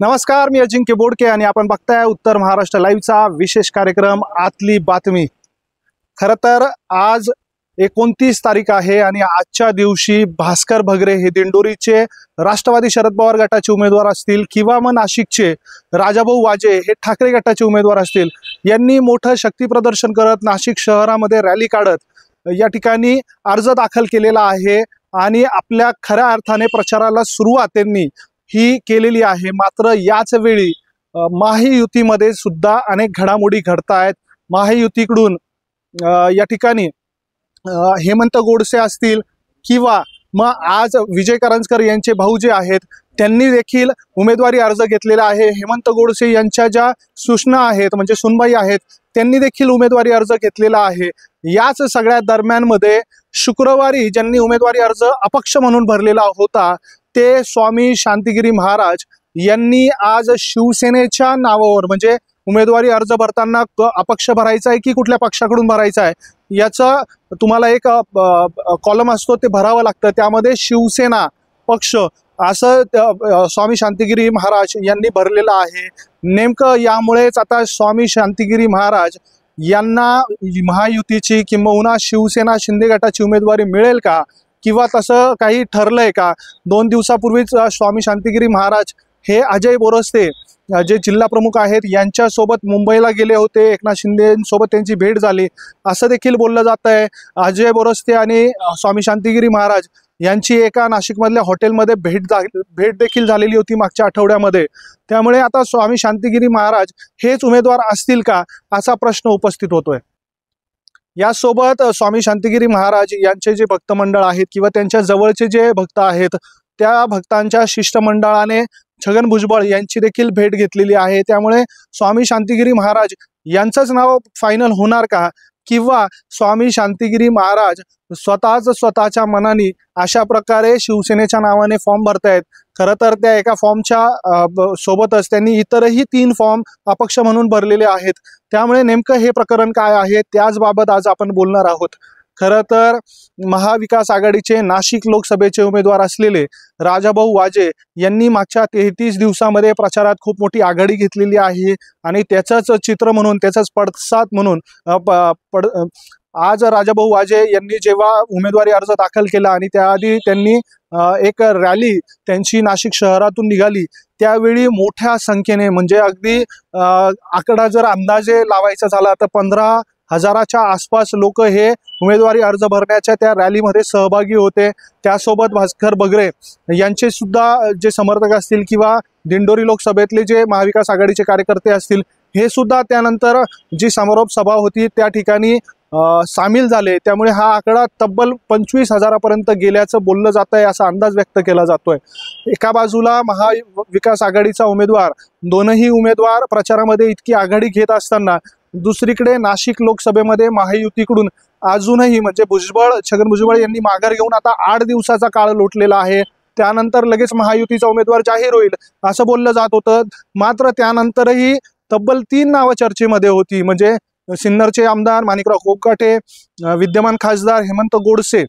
नमस्कार, मी अजिंक्य बोडके आणि आपण बघताय उत्तर महाराष्ट्र लाईव्हचा विशेष कार्यक्रम आतली बातमी। खरं तर आज 29 तारीख आहे आणि आजच्या दिवशी भास्कर भगरे हे दिंडोरीचे राष्ट्रवादी शरद पवार गटाचे उमेदवार असतील किंवा मग नाशिकचे राजाभाऊ वाजे हे ठाकरे गटाचे उमेदवार असतील, यांनी मोठं शक्ती प्रदर्शन करत नाशिक शहरामध्ये रॅली काढत या ठिकाणी अर्ज दाखल केलेला आहे आणि आपल्या खऱ्या अर्थाने प्रचाराला सुरुवात त्यांनी ही केलेली आहे। मात्र याच वेळी महायुतीमध्ये सुद्धा अनेक घडामोडी घडतायत। महायुतीकडून या ठिकाणी हेमंत गोडसे असतील किंवा मग आज विजय करंजकर यांचे भाऊ जे आहेत त्यांनी देखील उमेदवारी अर्ज घेतलेला आहे। हेमंत गोडसे यांच्या ज्या सूचना आहेत म्हणजे सुनबाई आहेत त्यांनी देखील उमेदवारी अर्ज घेतलेला आहे। याच सगळ्या दरम्यानमध्ये शुक्रवारी ज्यांनी उमेदवारी अर्ज अपक्ष म्हणून भरलेला होता ते स्वामी शांतिगिरी महाराज यांनी आज शिवसेनेच्या नावावर म्हणजे उमेदवारी अर्ज भरताना अपक्ष भरायचा आहे की कुठल्या पक्षाकडून भरायचा आहे याचा तुम्हाला एक कॉलम असतो ते भरावं लागतं। त्यामध्ये शिवसेना पक्ष असं स्वामी शांतिगिरी महाराज यांनी भरलेलं आहे। नेमकं यामुळेच आता स्वामी शांतिगिरी महाराज यांना महायुतीची किंबहुना शिवसेना शिंदे गटाची उमेदवारी मिळेल का किंवा तसं काही ठरलंय का? 2 दिवसापूर्वीच स्वामी शांतिगिरी महाराज हे अजय बोरस्ते जे जिल्हा प्रमुख आहेत यांच्यासोबत मुंबईला गेले होते। एकनाथ शिंदेसोबत त्यांची भेट झाली असं देखील बोललं जात आहे। अजय बोरस्ते आणि स्वामी शांतिगिरी महाराज यांची एका नाशिकमधल्या हॉटेलमध्ये भेट देखील झालेली होती मागच्या आठवड्यामध्ये। त्यामुळे आता स्वामी शांतिगिरी महाराज हेच उमेदवार असतील का असा प्रश्न उपस्थित होतोय। यासोबत स्वामी शांतिगिरी महाराज यांचे जे भक्त मंडळ आहेत किंवा त्यांच्या जवळचे जे भक्त आहेत त्या भक्तांच्या शिष्टमंडळाने छगन भुजबळ यांची देखील भेट घेतलेली आहे। त्यामुळे स्वामी शांतिगिरी महाराज यांचंच नाव फायनल होणार का किंवा स्वामी शांतिगिरी महाराज स्वतःच्या मनाने अशा प्रकारे शिवसेनेच्या नावाने फॉर्म भरतायत। खरं तर त्या एका फॉर्मच्या सोबतच त्यांनी इतरही 3 फॉर्म अपक्ष म्हणून भरलेले आहेत। त्यामुळे नेमकं हे प्रकरण काय आहे त्याच बाबत आज आपण बोलणार आहोत। खरं तर महाविकास आघाडीचे नाशिक लोकसभेचे उमेदवार असलेले राजाभाऊ वाजे यांनी मागच्या 33 दिवसामध्ये प्रचारात खूप मोठी आघाडी घेतलेली आहे आणि त्याचंच चित्र म्हणून त्याचाच पडसाद म्हणून आज राजाभाऊ वाजे यांनी जेव्हा उमेदवारी अर्ज दाखल केला आणि त्याआधी त्यांनी एक रॅली त्यांची नाशिक शहरातून निघाली त्यावेळी मोठ्या संख्येने म्हणजे अगदी आकडा जर अंदाजे लावायचा झाला तर 15,000च्या आसपास लोक हे उमेदवारी अर्ज भरण्याच्या त्या रॅलीमध्ये सहभागी होते। त्यासोबत भास्कर भगरे यांचे सुद्धा जे समर्थक असतील किंवा दिंडोरी लोकसभेतले जे महाविकास आघाडीचे कार्यकर्ते असतील हे सुद्धा त्यानंतर जी समारोप सभा होती त्या ठिकाणी सामील झाले। त्यामुळे हा आकडा तब्बल 25,000पर्यंत गेल्याचं बोललं जात आहे असा अंदाज व्यक्त केला जातोय। एका बाजूला महाविकास आघाडीचा उमेदवार दोनही उमेदवार प्रचारामध्ये इतकी आघाडी घेत असताना दुसरीकडे नाशिक लोकसभेमध्ये महायुतीकडून अजूनही म्हणजे छगन भुजबळ यांनी माघार घेऊन आता 8 दिवसाचा काळ लोटलेला आहे। त्यानंतर लगेच महायुतीचा उमेदवार जाहीर होईल असं बोललं जात होतं। मात्र त्यानंतरही तब्बल 3 नावं चर्चेमध्ये होती म्हणजे सिन्नरचे आमदार माणिकराव कोकाटे, विद्यमान खासदार हेमंत गोडसे,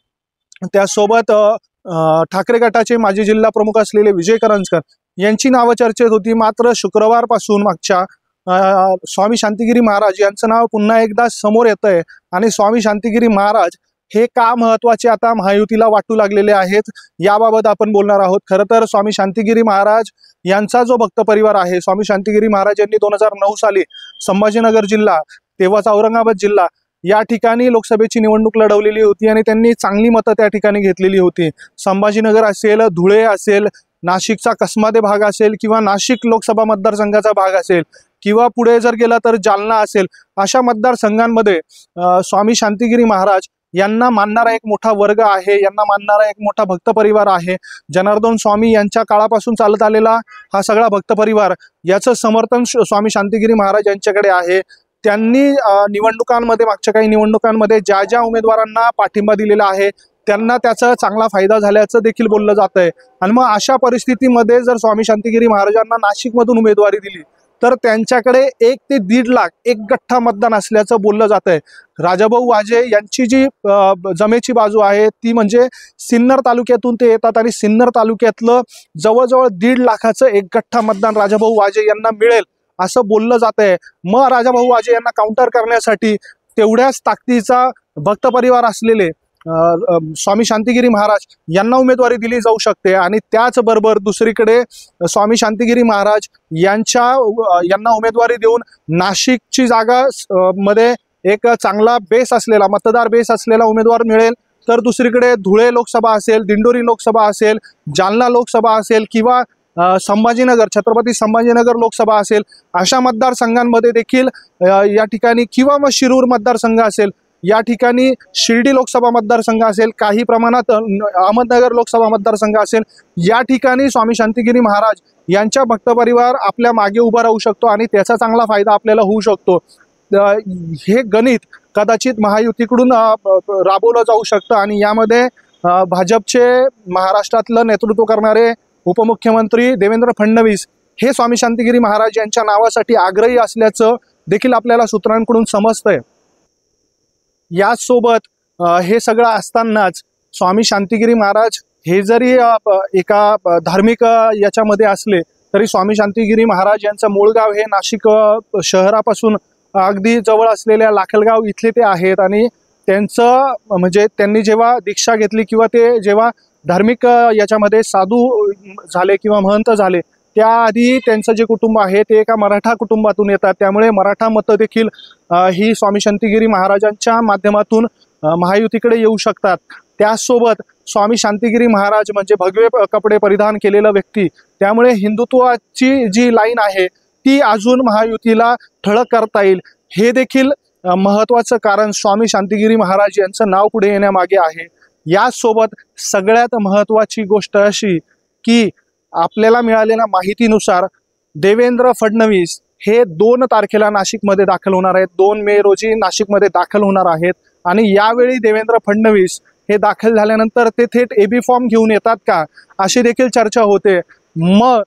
त्यासोबत ठाकरे गटाचे माजी जिल्हा प्रमुख असलेले विजय करंजकर यांची नावं चर्चेत होती। मात्र शुक्रवारपासून मागच्या स्वामी शांतिगिरी महाराज यांचं नाव पुन्हा एकदा समोर येतंय आणि स्वामी शांतिगिरी महाराज हे का महत्त्वाचे आता महायुतीला वाटू लागलेले आहेत याबाबत आपण बोलणार आहोत। खरं तर स्वामी शांतिगिरी महाराज यांचा जो भक्त परिवार आहे, स्वामी शांतिगिरी महाराज यांनी 2009 साली संभाजीनगर जिल्हा तेव्हाचा औरंगाबाद जिल्हा या ठिकाणी लोकसभेची निवडणूक लढवलेली होती आणि त्यांनी चांगली मतं त्या ठिकाणी घेतलेली होती। संभाजीनगर असेल, धुळे असेल, नाशिकचा कसमादे भाग असेल किंवा नाशिक लोकसभा मतदारसंघाचा भाग असेल किंवा पुढे जर गेला तर जालना असेल, अशा मतदारसंघांमध्ये स्वामी शांतिगिरी महाराज यांना मानणारा एक मोठा वर्ग आहे, यांना मानणारा एक मोठा भक्त परिवार आहे। जनार्दन स्वामी यांच्या काळापासून चालत आलेला हा सगळा भक्त परिवार याचं समर्थन स्वामी शांतिगिरी महाराज यांच्याकडे आहे। त्यांनी निवडणुकांमध्ये मागच्या काही निवडणुकांमध्ये ज्या ज्या उमेदवारांना पाठिंबा दिलेला आहे त्यांना त्याचा चांगला फायदा झाल्याचं देखील बोललं जात आहे। आणि मग अशा परिस्थितीमध्ये जर स्वामी शांतिगिरी महाराजांना नाशिकमधून उमेदवारी दिली तर त्यांच्याकडे 1 ते 1.5 लाख एक गठ्ठा मतदान असल्याचं बोललं जात आहे। राजाभाऊ वाजे यांची जी जमेची बाजू आहे ती म्हणजे सिन्नर तालुक्यातून ते येतात आणि सिन्नर तालुक्यातलं जवळजवळ 1.5 लाखाचं एक गठ्ठा मतदान राजाभाऊ वाजे यांना मिळेल असं बोललं जात आहे। मग राजाभाऊ वाजे यांना काउंटर करण्यासाठी तेवढ्याच ताकदीचा भक्त परिवार असलेले स्वामी शांतिगिरी महाराज यांना उमेदवारी दिली जाऊ शकते। आणि त्याचबरोबर दुसरीकडे स्वामी शांतिगिरी महाराज यांना उमेदवारी देऊन नाशिकची जागा मध्ये एक चांगला बेस असलेला मतदार बेस असलेला उमेदवार मिळेल। तर दुसरीकडे धुळे लोकसभा असेल, दिंडोरी लोकसभा असेल, जालना लोकसभा असेल किंवा संभाजीनगर छत्रपती संभाजीनगर लोकसभा असेल अशा मतदारसंघांमध्ये देखील या ठिकाणी किंवा मग शिरूर मतदारसंघ असेल या ठिकाणी शिर्डी लोकसभा मतदारसंघ असेल, काही प्रमाणात अहमदनगर लोकसभा मतदारसंघ असेल, या ठिकाणी स्वामी शांतिगिरी महाराज यांच्या भक्त परिवार आपल्या मागे उभा राहू शकतो आणि त्याचा चांगला फायदा आपल्याला होऊ शकतो। हे गणित कदाचित महायुतीकडून राबवलं जाऊ शकतं आणि यामध्ये भाजपचे महाराष्ट्रातलं नेतृत्व करणारे उपमुख्यमंत्री देवेंद्र फडणवीस हे स्वामी शांतिगिरी महाराज यांच्या नावासाठी आग्रही असल्याचं देखील आपल्याला सूत्रांकडून समजतंय। याचसोबत हे सगळं असतानाच स्वामी शांतिगिरी महाराज हे जरी एका धार्मिक याच्यामध्ये असले तरी स्वामी शांतिगिरी महाराज यांचं मूळ गाव हे नाशिक शहरापासून अगदी जवळ असलेल्या लाखलगाव इथले ते आहेत आणि त्यांचं म्हणजे त्यांनी जेव्हा दीक्षा घेतली किंवा ते जेव्हा धार्मिक याच्यामध्ये साधू झाले किंवा महंत झाले त्याआधी त्यांचं जे कुटुंब आहे ते एका मराठा कुटुंबातून येतात, त्यामुळे मराठा मतं देखील ही स्वामी शांतिगिरी महाराजांच्या माध्यमातून महायुतीकडे येऊ शकतात। त्याचसोबत स्वामी शांतिगिरी महाराज म्हणजे भगवे कपडे परिधान केलेला व्यक्ती, त्यामुळे हिंदुत्वाची जी लाईन आहे ती अजून महायुतीला ठळक करता येईल। हे देखील महत्त्वाचं कारण स्वामी शांतिगिरी महाराज यांचं नाव पुढे येण्यामागे आहे। याचसोबत सगळ्यात महत्त्वाची गोष्ट अशी की आपल्याला मिळालेल्या माहितीनुसार देवेंद्र फडणवीस हे 2 तारखेला नाशिकमध्ये दाखल होणार आहेत, 2 मे रोजी नाशिकमध्ये दाखल होणार आहेत आणि यावेळी देवेंद्र फडणवीस हे दाखल झाल्यानंतर ते थेट एबी फॉर्म घेऊन येतात का अशी देखील चर्चा होते। मग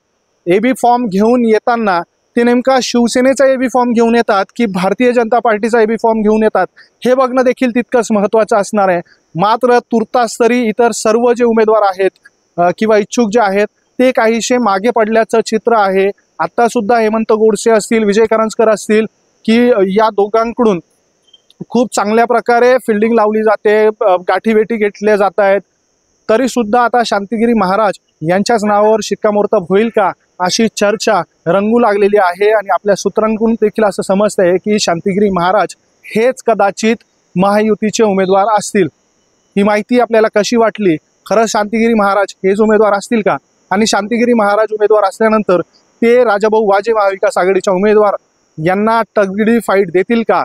एबी फॉर्म घेऊन येताना ते नेमका शिवसेनेचा एबी फॉर्म घेऊन येतात की भारतीय जनता पार्टीचा एबी फॉर्म घेऊन येतात हे बघणं देखील तितकंच महत्त्वाचं असणार आहे। मात्र तुर्तास तरी इतर सर्व जे उमेदवार आहेत किंवा इच्छुक जे आहेत ते काहीशे मागे पडल्याचं चित्र आहे। आता सुद्धा हेमंत गोडसे असतील, विजय करंजकर असतील की या दोघांकडून खूप चांगल्या प्रकारे फिल्डिंग लावली जाते, गाठीभेटी घेतल्या जात आहेत, तरी सुद्धा आता शांतिगिरी महाराज यांच्याच नावावर शिक्कामोर्तब होईल का अशी चर्चा रंगू लागलेली आहे आणि आपल्या सूत्रांकडून देखील असं समजतंय की शांतिगिरी महाराज हेच कदाचित महायुतीचे उमेदवार असतील। ही माहिती आपल्याला कशी वाटली? खरंच शांतिगिरी महाराज हेच उमेदवार असतील का? आणि शांतिगिरी महाराज उमेदवार असल्यानंतर ते राजाभाऊ वाजे महाविकास आघाडीच्या उमेदवार यांना तगडी फाईट देतील का?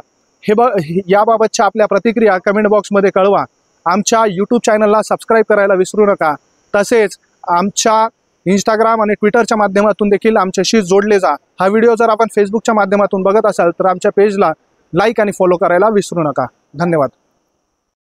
याबाबतच्या आपल्या प्रतिक्रिया कमेंट बॉक्समध्ये कळवा। आमच्या यूट्यूब चॅनलला सबस्क्राईब करायला विसरू नका। तसेच आमच्या इंस्टाग्राम आणि ट्विटरच्या माध्यमातून देखील आमच्याशी जोडले जा। हा व्हिडिओ जर आपण फेसबुकच्या माध्यमातून बघत असाल तर आमच्या पेजला लाईक आणि फॉलो करायला विसरू नका। धन्यवाद।